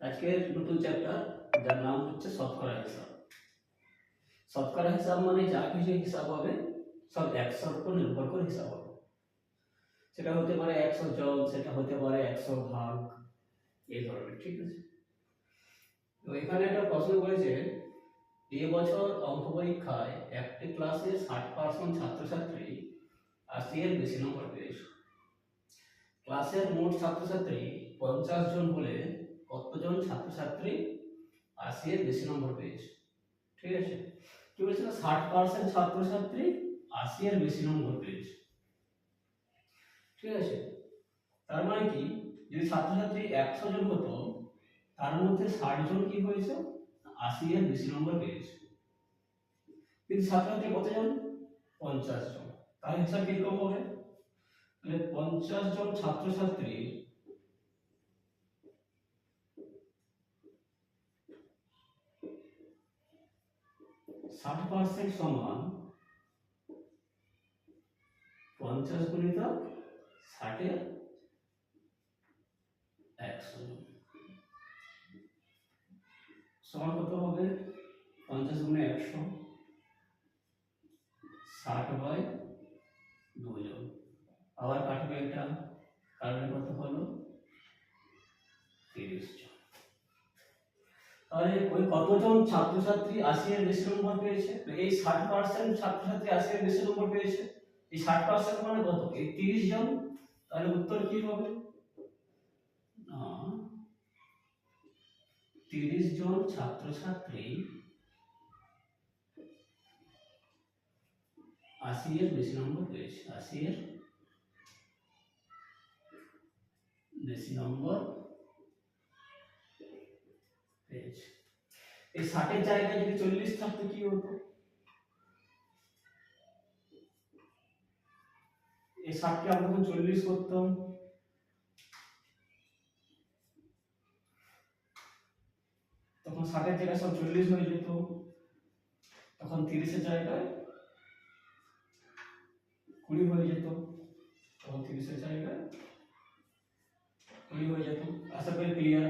আজকের নতুন চ্যাপ্টার যার নাম হচ্ছে শতকরা হিসাব। শতকরা হিসাব মানে যা কিছু হিসাব হবে সব 100-র উপর নির্ভর করে হিসাব হবে। সেটা হতে পারে 100 জন, সেটা হতে পারে 100 ভাগ, এই ধরনের। ঠিক আছে, তো এখানে একটা প্রশ্ন করেছে, এবছর অঙ্ক পরীক্ষায় একটি ক্লাসে 60% ছাত্রছাত্রী 80-এর বেশি নম্বর পেয়েছে। ক্লাসের মোট ছাত্রছাত্রী 50 জন হলে কতজন ছাত্রছাত্রী 80-এর বেশি নম্বর পেয়েছে? ঠিক আছে, কি বলছিল? 60% ছাত্রছাত্রী 80-এর বেশি নম্বর পেয়েছে। ঠিক আছে, তার মানে কি, যদি ছাত্রছাত্রী 100 জন হতো তার মধ্যে 60 জন কি হয়েছে? 80-এর বেশি নম্বর পেয়েছে। কিন্তু ছাত্রছাত্রী কতজন? 50 জন। তাহলে হিসাব কিরকম হবে? তাহলে 50 জন ছাত্রছাত্রী 60% সমান 50 গুণিতক 60-এর 100 জন সমান কত হবে? 50 গুণে 100, 60/2 জন। আবার কাটবে, এটা কাটলে কত হলো? 30 জন। তাহলে ওই কতজন ছাত্রছাত্রী 80-এর বেশি নম্বর পেয়েছে? এই 60% ছাত্রছাত্রী 80-এর বেশি নম্বর পেয়েছে। এই 60% মানে কত? এই 30 জন। তাহলে উত্তর কি হবে? 30 জন ছাত্রছাত্রী 80-এর বেশি নম্বর পেয়েছে। 80-এর বেশি নম্বর পেয়েছে। এই 60-এর জায়গায় যদি 40 থাকতো কি হতো? এই 60কে আমরা যখন 40 করতাম তখন 60-এর জায়গায় সব 40 হয়ে যেত। তখন 30-এর জায়গায় 20 হয়ে যেত। তখন 30-এর জায়গায় 20 হয়ে যেত। আশা করি ক্লিয়ার।